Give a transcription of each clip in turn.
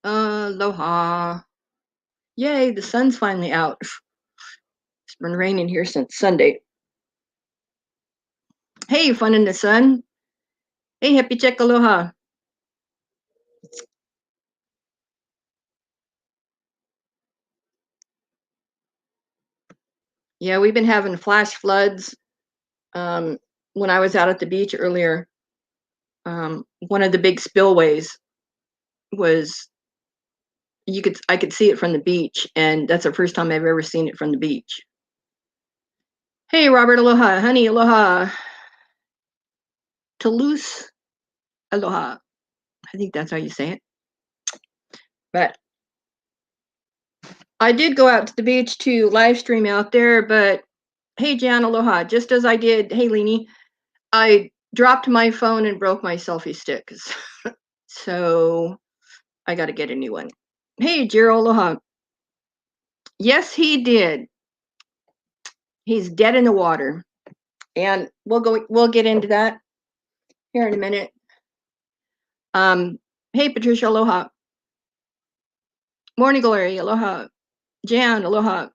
Aloha. Yay, the sun's finally out. It's been raining here since Sunday. Hey, fun in the sun. Hey, happy check aloha. Yeah, we've been having flash floods. When I was out at the beach earlier, one of the big spillways was I could see it from the beach, and that's the first time I've ever seen it from the beach. Hey, Robert, aloha. Honey, aloha. Toulouse, aloha. I think that's how you say it. But I did go out to the beach to live stream out there, but hey, Jan, aloha. Just as I did, hey, Leanie, I dropped my phone and broke my selfie stick. So I got to get a new one. Hey, Jiro, aloha. Yes, he did. He's dead in the water. And we'll get into that here in a minute. Hey, Patricia, aloha. Morning Glory, aloha. Jan, aloha.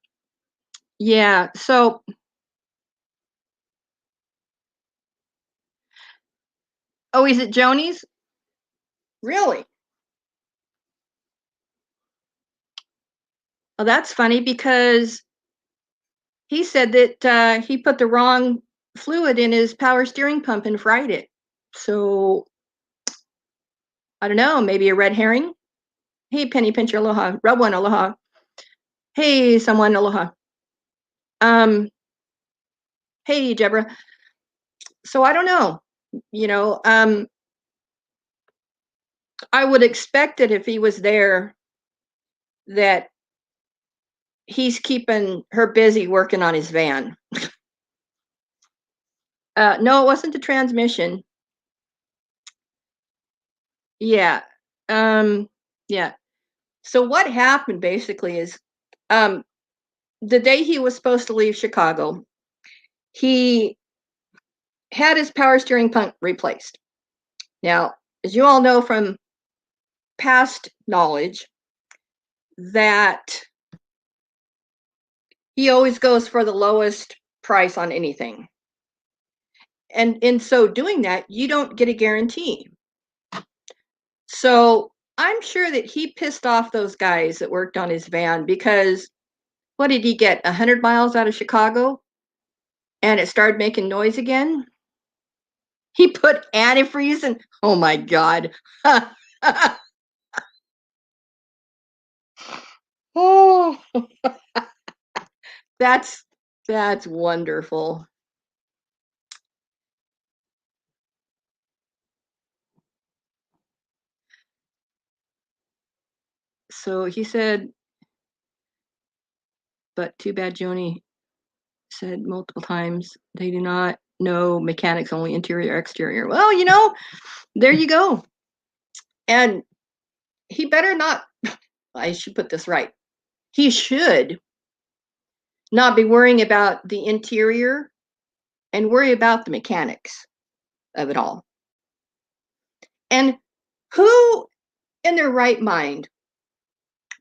Yeah, so oh, is it Joni's? Really? Oh, that's funny because he said that he put the wrong fluid in his power steering pump and fried it. So I don't know, maybe a red herring? Hey, Penny Pincher, aloha. Rub one, aloha. Hey, someone, aloha. Um, hey, Deborah. So I don't know. You know, I would expect that if he was there, that he's keeping her busy working on his van. No, it wasn't the transmission. Yeah. Um, yeah. So what happened basically is um, the day he was supposed to leave Chicago, he had his power steering pump replaced. Now, as you all know from past knowledge, that he always goes for the lowest price on anything. And in so doing that, you don't get a guarantee. So I'm sure that he pissed off those guys that worked on his van because what did he get? 100 miles out of Chicago and it started making noise again? He put antifreeze in. Oh my God. Oh, that's that's wonderful. So he said, but too bad Joni said multiple times they do not know mechanics, only interior, exterior. Well, there you go. And he better not, I should put this right. He should not be worrying about the interior and worry about the mechanics of it all. And who in their right mind,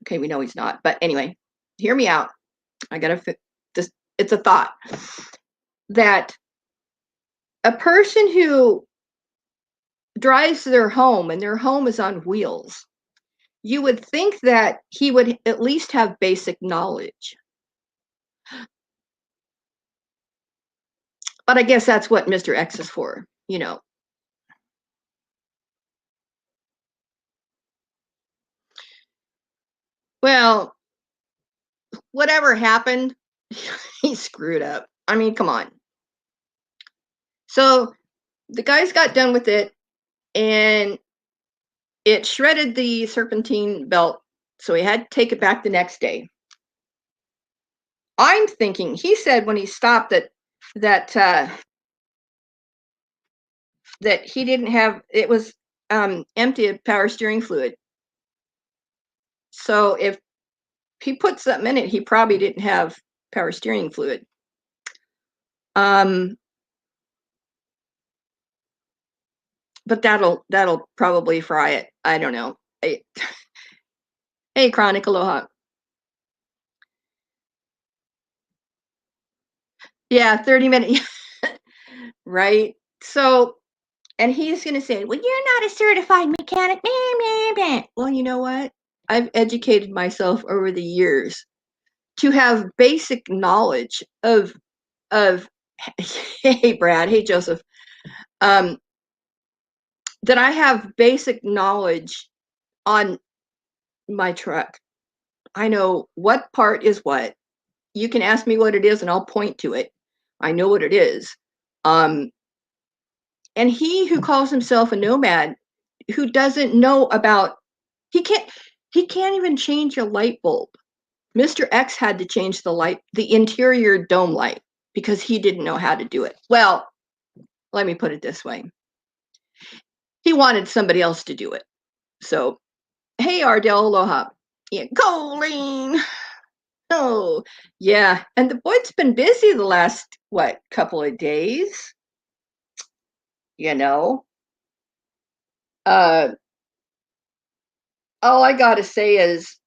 okay, we know he's not, but anyway, hear me out. I gotta fit this. It's a thought that a person who drives their home and their home is on wheels, you would think that he would at least have basic knowledge. But I guess that's what Mr. X is for. Well, whatever happened, he screwed up. I mean, come on. So the guys got done with it and it shredded the serpentine belt. So he had to take it back the next day. I'm thinking he said when he stopped that that he didn't have it was empty of power steering fluid. So if he put something in it, he probably didn't have power steering fluid. Um, but that'll probably fry it. I don't know. Hey, Chronic, aloha. Yeah, 30 minutes. Right? So, and he's going to say, well, you're not a certified mechanic. Meh, meh, meh. Well, you know what? I've educated myself over the years to have basic knowledge of hey Brad, hey Joseph, um, that I have basic knowledge on my truck. I know what part is what. You can ask me what it is and I'll point to it. I know what it is. Um, and he who calls himself a nomad, who doesn't know about, he can't he can't even change a light bulb. Mr. X had to change the interior dome light because he didn't know how to do it. Well, let me put it this way. He wanted somebody else to do it. So, hey Ardell, aloha. Yeah, Colleen. Oh, yeah. And the boy's been busy the last couple of days, you know. Uh all I gotta say is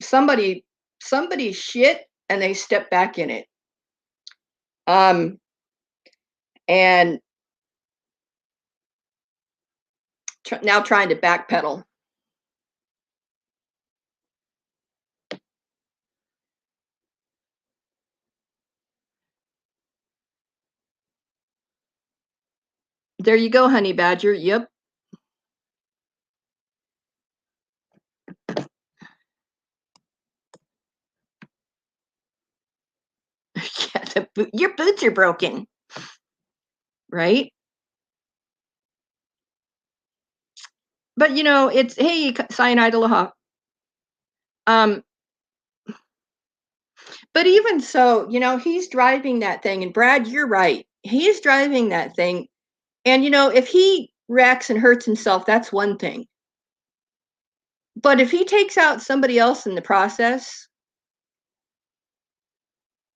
somebody somebody shit and they step back in it. Um and now trying to backpedal. There you go, honey badger. Yep. Yeah, your boots are broken, right? But it's hey cyanide aloha. Um, but even so, he's driving that thing, and Brad, you're right. He's driving that thing, and if he wrecks and hurts himself, that's one thing. But if he takes out somebody else in the process,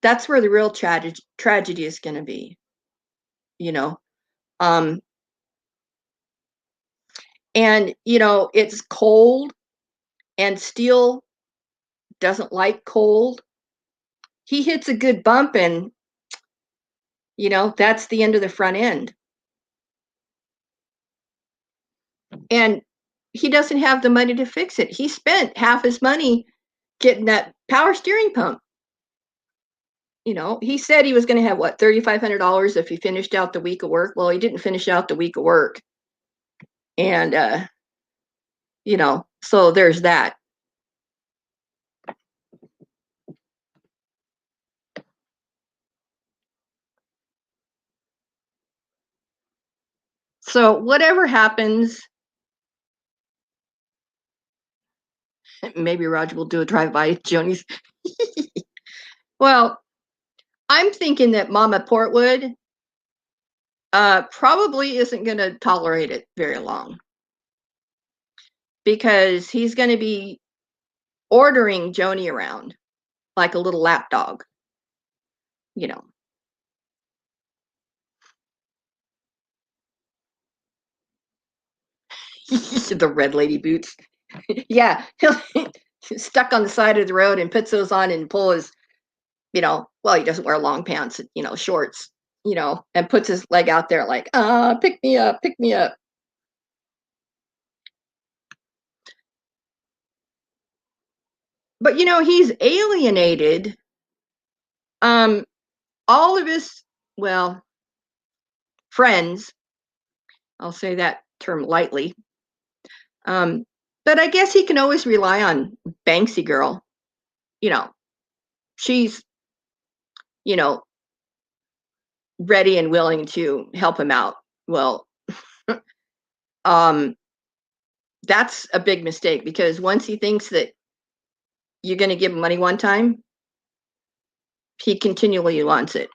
that's where the real tragedy is going to be. You know, um, and it's cold, and steel doesn't like cold. He hits a good bump, and that's the end of the front end. And he doesn't have the money to fix it. He spent half his money getting that power steering pump. He said he was going to have what, $3,500 if he finished out the week of work. Well, he didn't finish out the week of work. And so there's that. So whatever happens, maybe Roger will do a drive-by at Joni's. Well, I'm thinking that Mama Portwood probably isn't going to tolerate it very long because he's going to be ordering Joni around like a little lapdog, you know. The red lady boots. Yeah, he'll stuck on the side of the road and puts those on and pull his, well, he doesn't wear long pants, shorts, and puts his leg out there like, pick me up, pick me up. But he's alienated um all of his, well, friends. I'll say that term lightly. Um, but I guess he can always rely on Banksy girl. You know, she's, you know, ready and willing to help him out. Well, um, that's a big mistake because once he thinks that you're going to give him money one time, he continually wants it.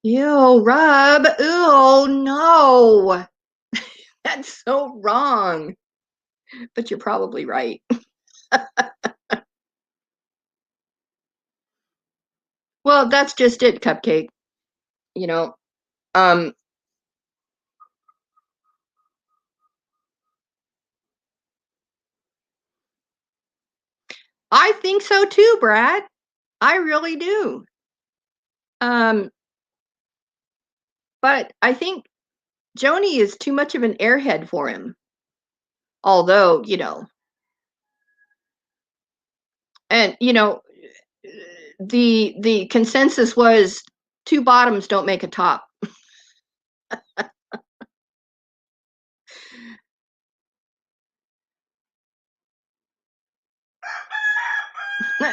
Ew, Rob. Oh, no. That's so wrong. But you're probably right. Well, that's just it, Cupcake. You know, um, I think so too, Brad. I really do. Um, but I think Joni is too much of an airhead for him. Although, and the consensus was two bottoms don't make a top.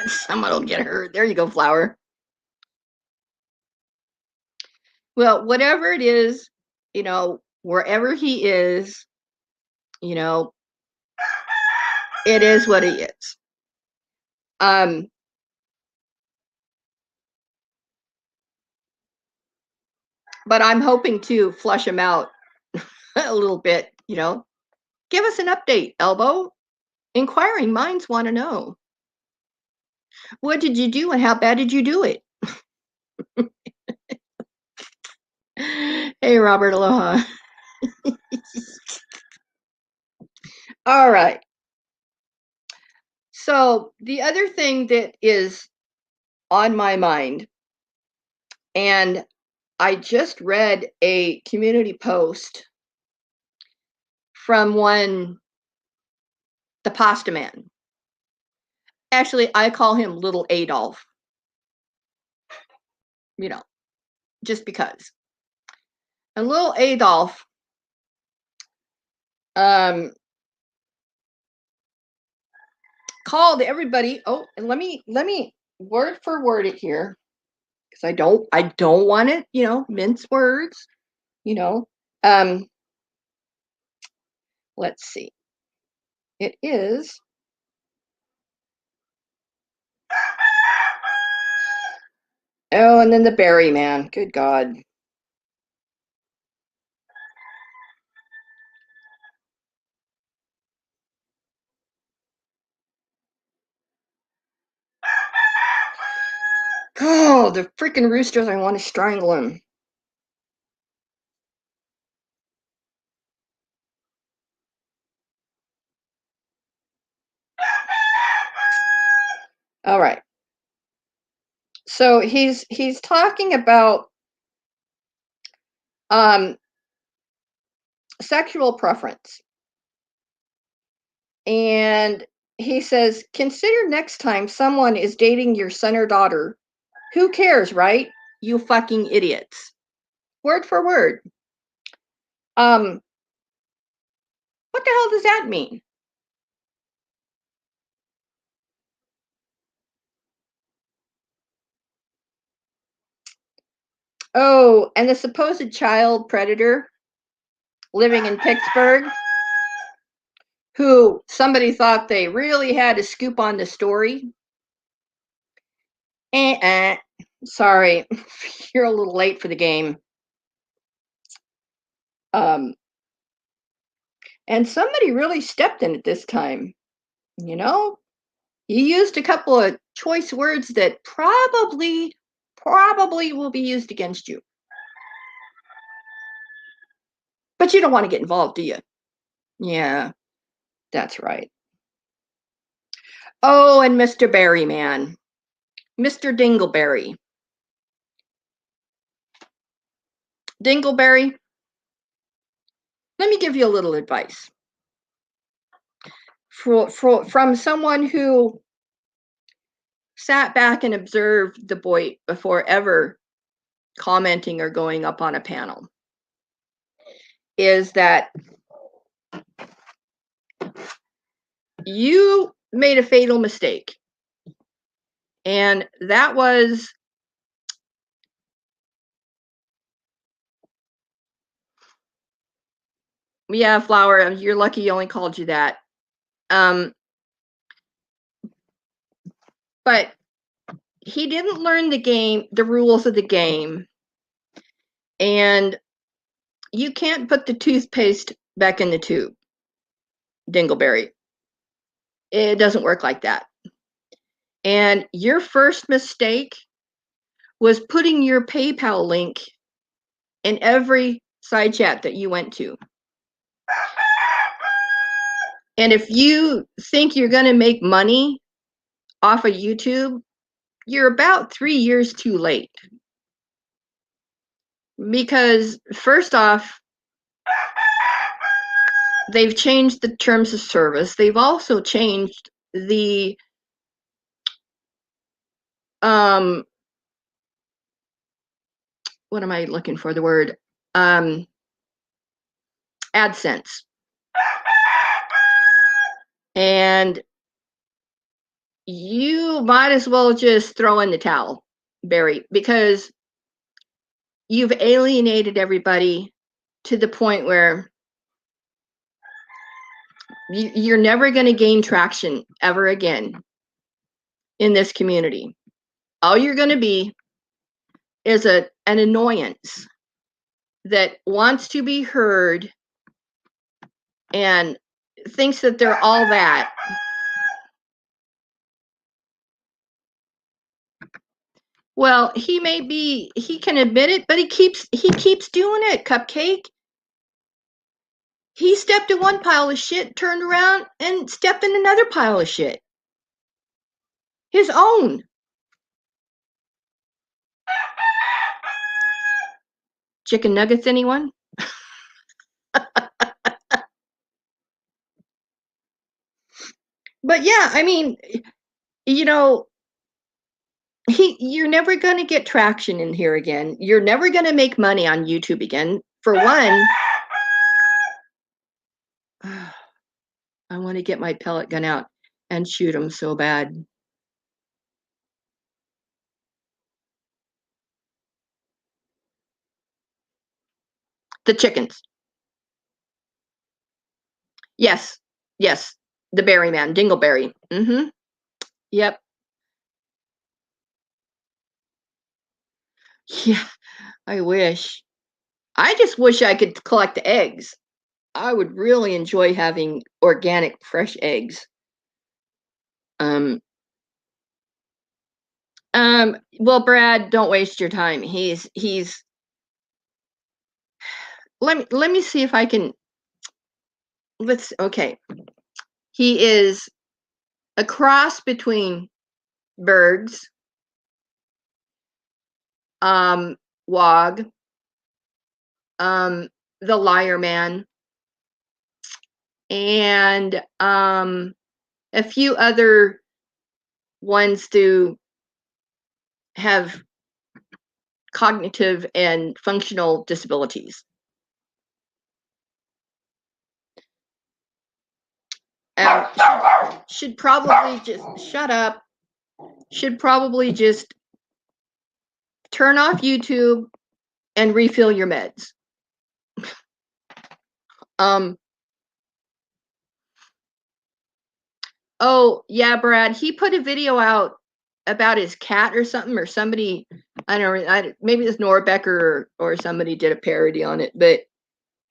Someone will get hurt. There you go, Flower. Well, whatever it is, wherever he is, you know, it is what he is. But I'm hoping to flush him out a little bit, Give us an update, Elbo. Inquiring minds want to know. What did you do and how bad did you do it? Hey, Robert, aloha. All right. So the other thing that is on my mind, and I just read a community post from the pasta man. Actually, I call him Little Adolf, just because. And Little Adolf called everybody. Oh, and let me word for word it here, because I don't want it, mince words, let's see. It is oh, and then the berry man. Good God. Oh, the freaking roosters, I want to strangle him. All right. So he's talking about sexual preference. And he says, consider next time someone is dating your son or daughter. Who cares, right? You fucking idiots. Word for word. What the hell does that mean? Oh, and the supposed child predator living in Pittsburgh, who somebody thought they really had a scoop on the story. Sorry, you're a little late for the game. And somebody really stepped in it this time. You used a couple of choice words that probably will be used against you. But you don't want to get involved, do you? Yeah, that's right. Oh, and Mr. Berryman, Mr. Dingleberry. Dingleberry, let me give you a little advice. From someone who sat back and observed the boy before ever commenting or going up on a panel, is that you made a fatal mistake. And that was yeah, Flower, you're lucky you only called you that. But he didn't learn the rules of the game. And you can't put the toothpaste back in the tube, Dingleberry. It doesn't work like that. And your first mistake was putting your PayPal link in every side chat that you went to. And if you think you're going to make money off of YouTube, you're about 3 years too late. Because first off, they've changed the terms of service. They've also changed the what am I looking for? The word AdSense. And you might as well just throw in the towel, Barry, because you've alienated everybody to the point where you're never going to gain traction ever again in this community. All you're going to be is an annoyance that wants to be heard and thinks that they're all that. Well, he can admit it, but he keeps doing it, Cupcake. He stepped in one pile of shit, turned around, and stepped in another pile of shit. His own. Chicken nuggets, anyone? But yeah, I mean, you know, you're never going to get traction in here again. You're never going to make money on YouTube again. For one, I want to get my pellet gun out and shoot him so bad. The chickens. Yes. Yes. The berry man, Dingleberry. Mm-hmm. Yep. Yeah, I wish. I just wish I could collect eggs. I would really enjoy having organic, fresh eggs. Well, Brad, don't waste your time. He's let me see if I can okay. He is a cross between Bergs, Wog, the Liar Man, and a few other ones to have cognitive and functional disabilities. Should probably just shut up. Should probably just turn off YouTube and refill your meds. Oh yeah, Brad. He put a video out about his cat or something, or somebody. I don't know. Maybe it's Nora Becker or somebody did a parody on it, but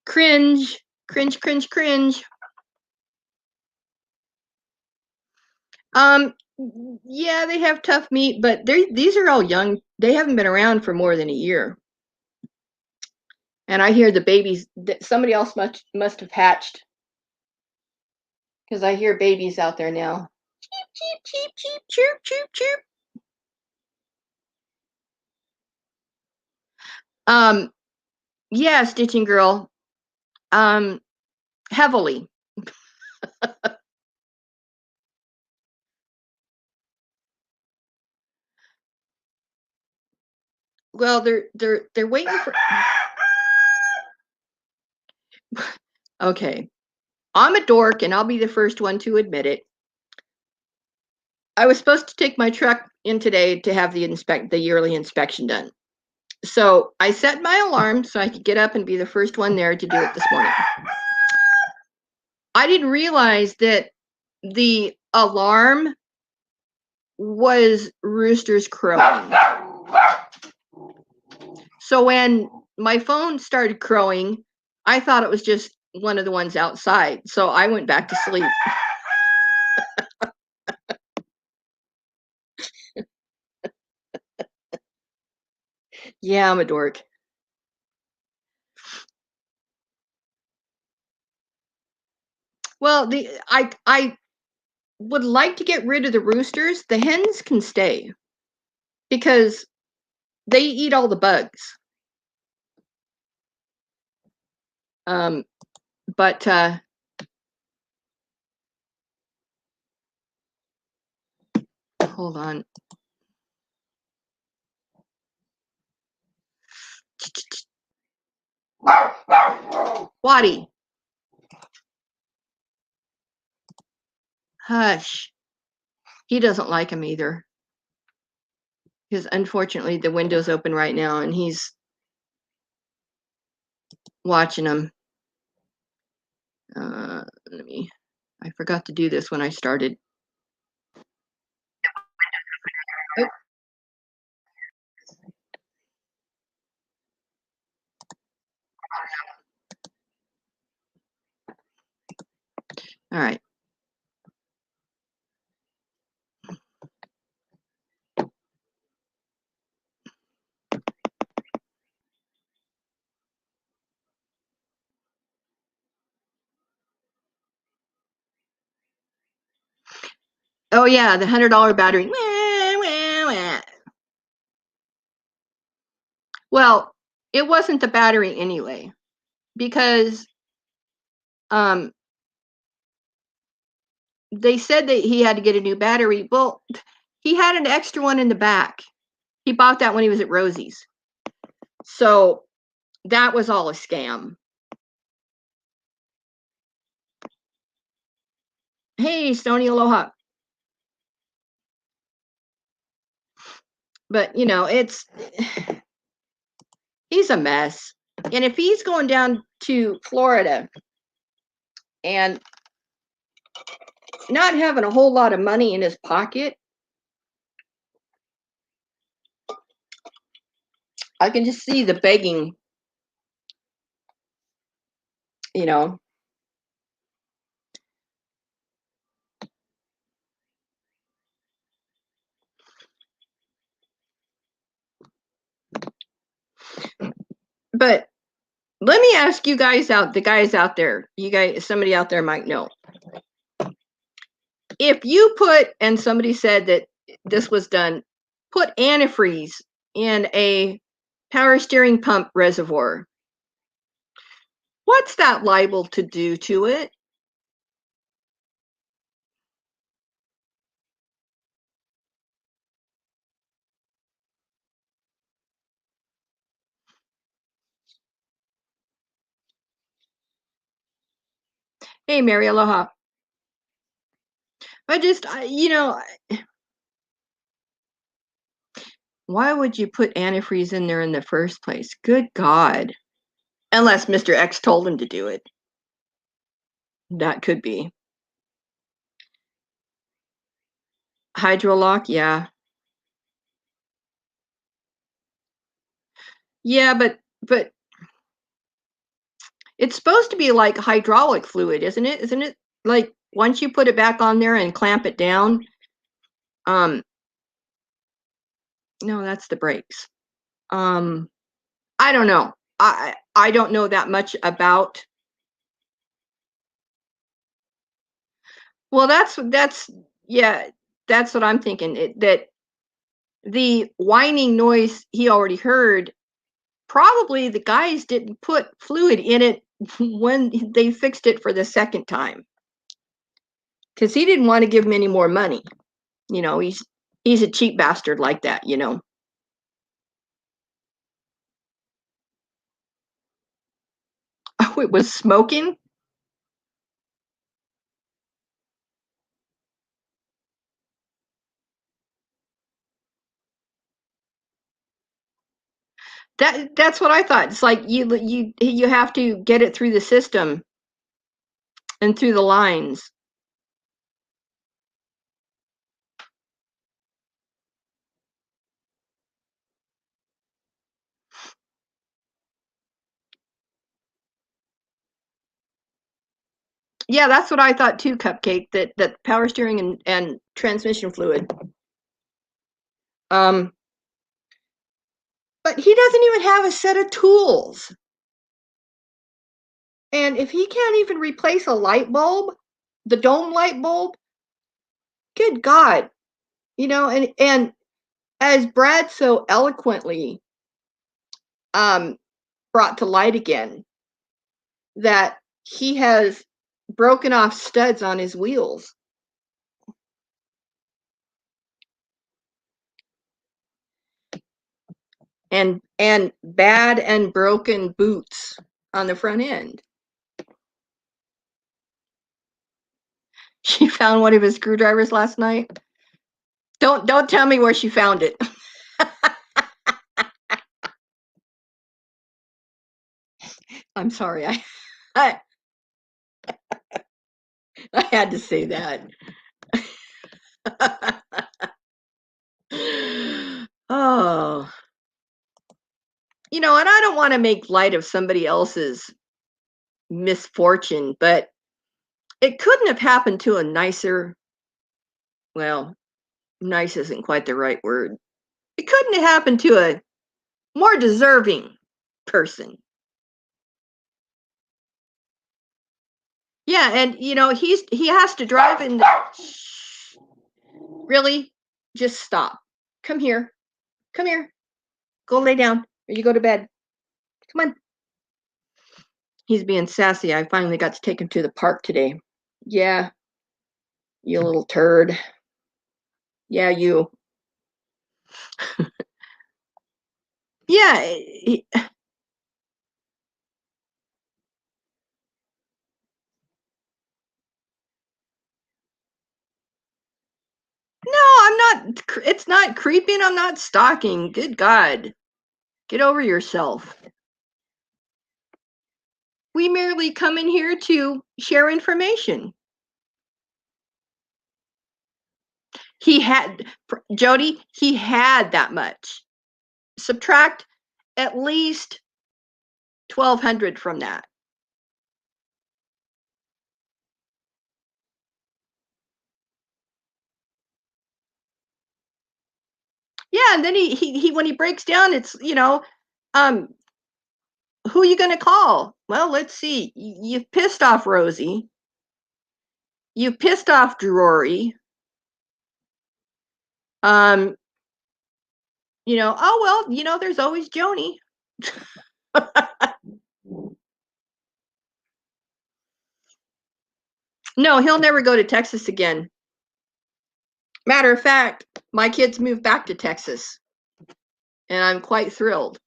cringe, cringe, cringe, cringe. Yeah, they have tough meat, but these are all young. They haven't been around for more than a year. And I hear the babies. Somebody else must have hatched, because I hear babies out there now. Cheep, cheep, cheep, cheep, chirp, chirp, chirp. Yeah, Stitching Girl. Heavily. Well, they're waiting for. Okay, I'm a dork, and I'll be the first one to admit it. I was supposed to take my truck in today to have the yearly inspection done. So I set my alarm so I could get up and be the first one there to do it this morning. I didn't realize that the alarm was roosters crowing. So when my phone started crowing, I thought it was just one of the ones outside. So I went back to sleep. Yeah, I'm a dork. Well, would like to get rid of the roosters. The hens can stay because they eat all the bugs. But hold on. Waddy, hush. He doesn't like him either. Because unfortunately the window's open right now and he's watching them. I forgot to do this when I started. Oh. All right. Oh yeah, the $100 battery. Well, it wasn't the battery anyway, because they said that he had to get a new battery. Well, he had an extra one in the back. He bought that when he was at Rosie's. So that was all a scam. Hey, Stony Aloha. But you know, he's a mess. And if he's going down to Florida and not having a whole lot of money in his pocket, I can just see the begging, you know. But let me ask you guys the guys out there, you guys, somebody out there might know. If you put, and somebody said that this was done, put antifreeze in a power steering pump reservoir, what's that liable to do to it? Hey, Mary, aloha. You know, why would you put antifreeze in there in the first place? Good God. Unless Mr. X told him to do it. That could be. Hydrolock, yeah. Yeah, but it's supposed to be like hydraulic fluid, isn't it? Isn't it like once you put it back on there and clamp it down? No, that's the brakes. I don't know. I don't know that much about. Well, that's yeah, that's what I'm thinking. That the whining noise he already heard, probably the guys didn't put fluid in it when they fixed it for the second time. Because he didn't want to give him any more money. You know, he's a cheap bastard like that, you know. Oh, it was smoking? That's what I thought. It's like you have to get it through the system and through the lines. Yeah, that's what I thought too, Cupcake, that power steering and transmission fluid. Um, but he doesn't even have a set of tools. And if he can't even replace a light bulb, the dome light bulb, Good God. And as Brad so eloquently um brought to light again, that he has broken off studs on his wheels and bad and broken boots on the front end. She found one of his screwdrivers last night. Don't tell me where she found it. I'm sorry. I I had to say that. Oh, and I don't want to make light of somebody else's misfortune, but it couldn't have happened to a nicer, well, nice isn't quite the right word. It couldn't have happened to a more deserving person. Yeah, and he has to drive in the, really, just stop. Come here. Come here. Go lay down or you go to bed. Come on. He's being sassy. I finally got to take him to the park today. Yeah, you little turd. Yeah, you. Yeah. No, I'm not. It's not creeping. I'm not stalking. Good God. Get over yourself. We merely come in here to share information. He had, Jody, he had that much. Subtract at least 1,200 from that. Yeah, and then he when he breaks down, it's, um, who are you going to call? Well, let's see. You've pissed off Rosie. You pissed off Drury. Um, oh well, there's always Joni. No, he'll never go to Texas again. Matter of fact, my kids moved back to Texas, and I'm quite thrilled.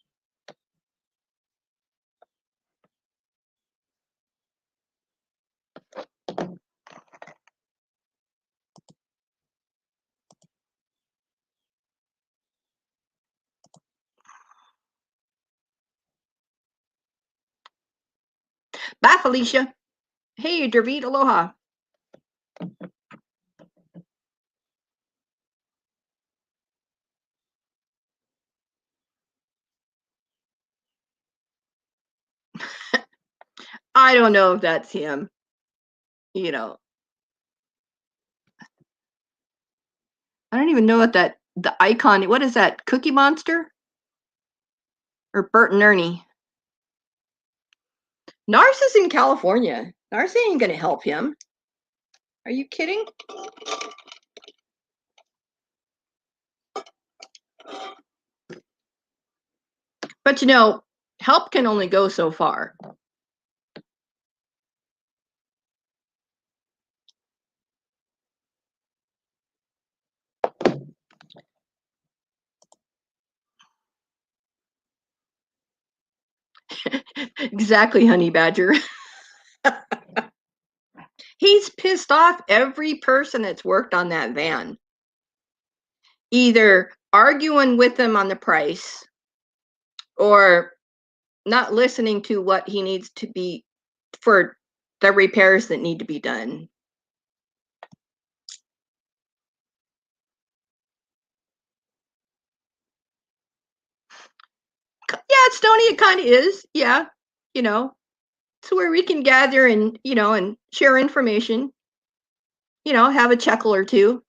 Bye, Felicia. Hey, David, aloha. I don't know if that's him. I don't even know what the icon. What is that? Cookie Monster or Bert and Ernie? Nars is in California. Nars ain't gonna help him. Are you kidding? But help can only go so far. Exactly, honey badger. He's pissed off every person that's worked on that van, either arguing with them on the price or not listening to what he needs to be for the repairs that need to be done. Yeah, Stony, it kind of is. Yeah, it's where we can gather and share information. Have a chuckle or two.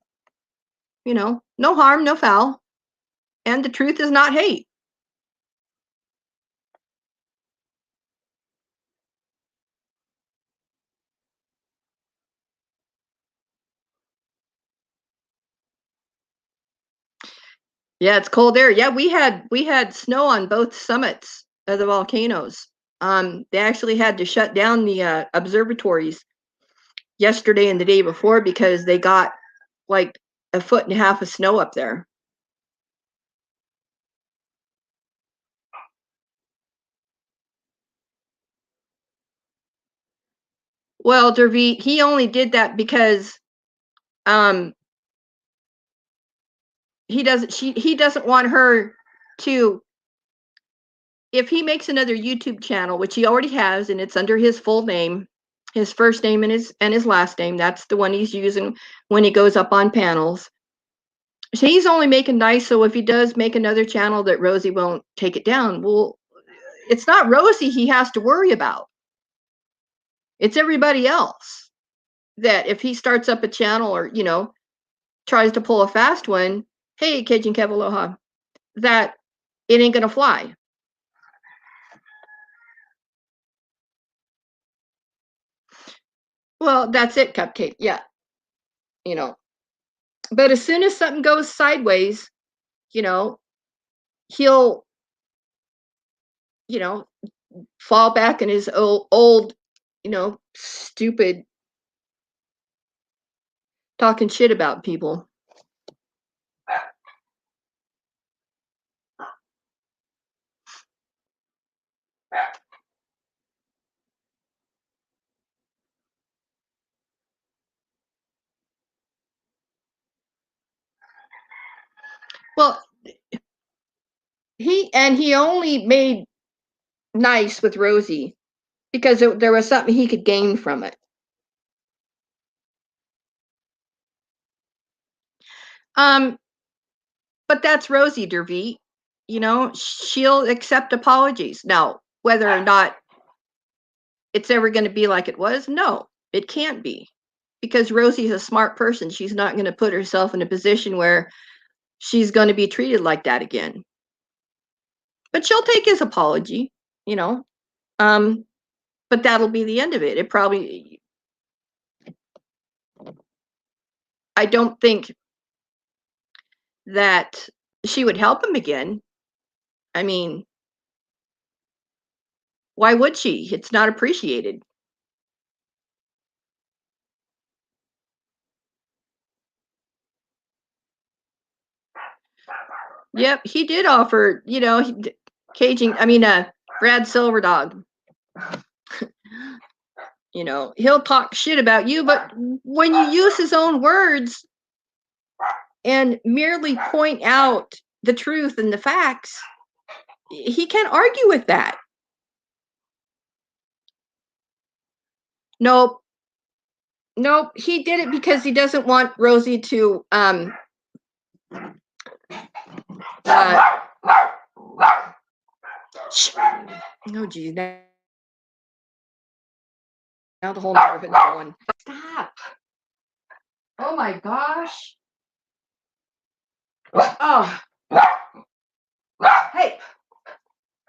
No harm, no foul, and the truth is not hate. Yeah, it's cold there. Yeah, we had snow on both summits of the volcanoes. They actually had to shut down the observatories yesterday and the day before because they got like a foot and a half of snow up there. Well, Dervit, he only did that because um he doesn't want her to, if he makes another YouTube channel, which he already has, and it's under his full name, his first name and his last name, that's the one he's using when he goes up on panels. So he's only making nice, so if he does make another channel that Rosie won't take it down, well, it's not Rosie he has to worry about. It's everybody else that if he starts up a channel or, tries to pull a fast one, hey, Cajun Kev Aloha, that it ain't gonna fly. Well, that's it, Cupcake. Yeah, you know. But as soon as something goes sideways, you know, he'll, you know, fall back in his old, stupid talking shit about people. Well, he only made nice with Rosie because there was something he could gain from it. Um, but that's Rosie Dervie. She'll accept apologies. Now, whether or not it's ever going to be like it was, no, it can't be. Because Rosie's a smart person. She's not going to put herself in a position where she's going to be treated like that again. But she'll take his apology, you know. Um, but that'll be the end of it. It probably, I don't think that she would help him again. I mean, why would she? It's not appreciated. Yep, he did offer, caging. I mean, Brad Silverdog. He'll talk shit about you, but when you use his own words and merely point out the truth and the facts, he can't argue with that. Nope. Nope. He did it because he doesn't want Rosie to uh oh geez, now the whole neighborhood's going. Stop. Oh my gosh. Oh, hey,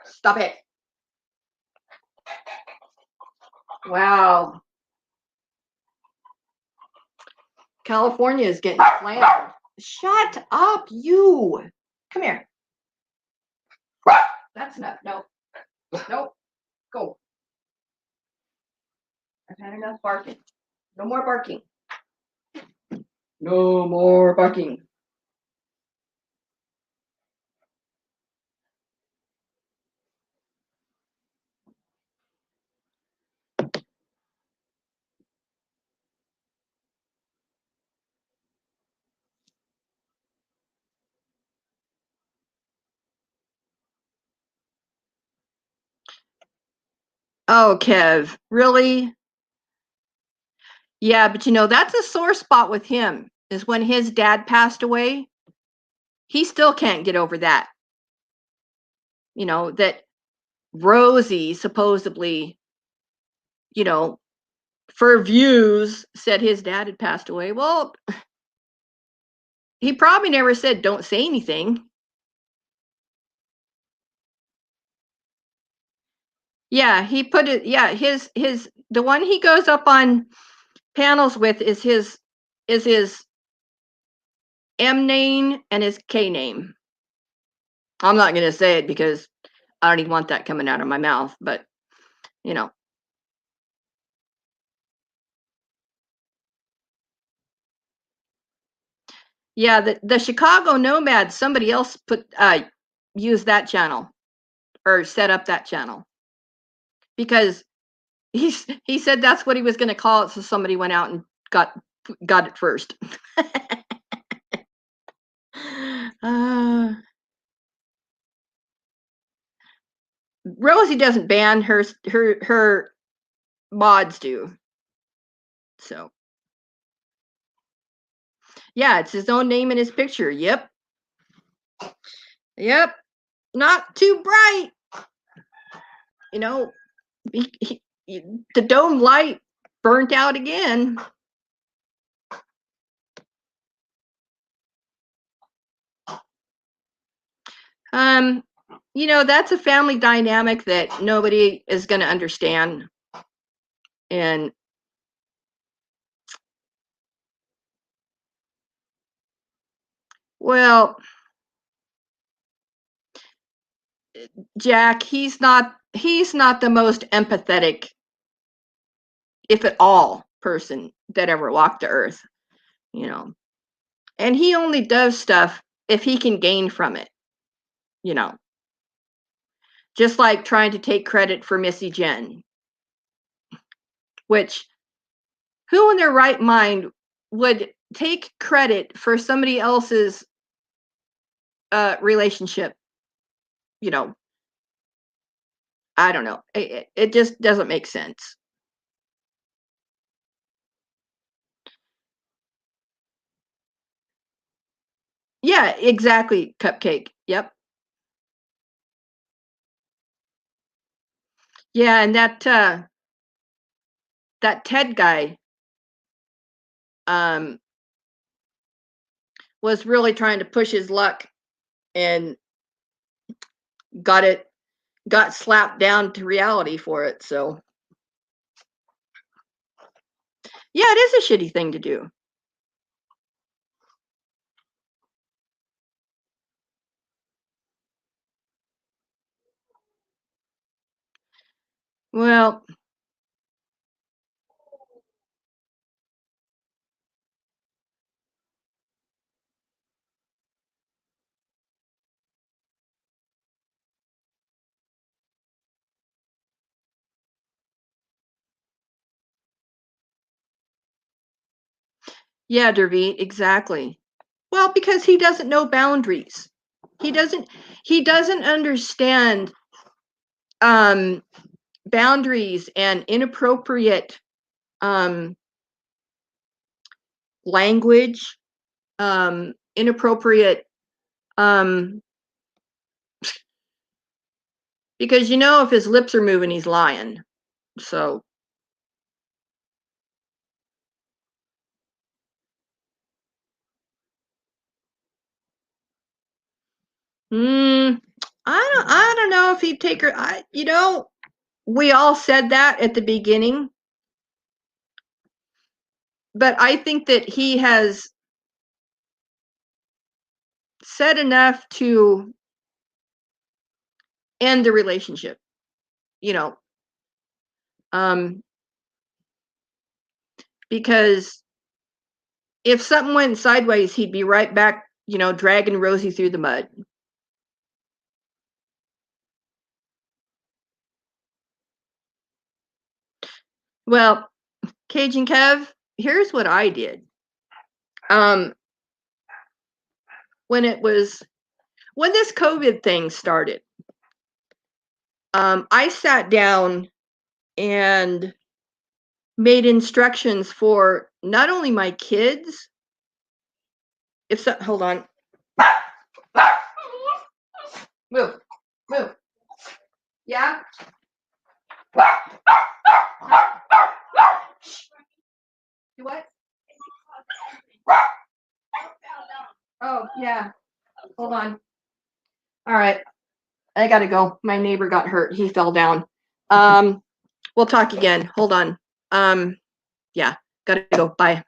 stop it. Wow. California is getting slammed. Shut up, you. Come here. That's enough. No. Nope. Go. I've had enough barking. No more barking. No more barking. Oh, Kev, really? Yeah, but that's a sore spot with him, is when his dad passed away. He still can't get over that. That Rosie supposedly, you know, for views said his dad had passed away. Well, he probably never said don't say anything. Yeah, he put it, yeah, his the one he goes up on panels with is his M name and his K name. I'm not going to say it because I don't even want that coming out of my mouth, but you know. Yeah, the Chicago Nomads, somebody else used that channel or set up that channel because he said that's what he was going to call it, so somebody went out and got it first. uh, Rosie doesn't ban her mods do. So yeah, it's his own name and his picture. Yep. Yep. Not too bright. You know, the dome light burnt out again. Um, that's a family dynamic that nobody is going to understand. And well, Jack, he's not the most empathetic, if at all, person that ever walked the earth, you know. And he only does stuff if he can gain from it, you know. Just like trying to take credit for Missy Jen, which who in their right mind would take credit for somebody else's relationship, you know. I don't know. It just doesn't make sense. Yeah, exactly, Cupcake. Yep. Yeah, and that Ted guy um was really trying to push his luck and got it got slapped down to reality for it. So yeah, it is a shitty thing to do. Well, yeah, Dervit, exactly. Well, because he doesn't know boundaries. He doesn't he doesn't understand um boundaries and inappropriate um language, inappropriate um because if his lips are moving, he's lying. So, mm, I don't know if he'd take her. We all said that at the beginning, but I think that he has said enough to end the relationship. You know, um, because if something went sideways, he'd be right back. Dragging Rosie through the mud. Well, Cajun Kev, here's what I did. Um, when this COVID thing started, I sat down and made instructions for not only my kids. Hold on, move, move, yeah. You what? Oh yeah. Hold on. All right, I gotta go. My neighbor got hurt. He fell down. We'll talk again. Hold on. Yeah, gotta go. Bye.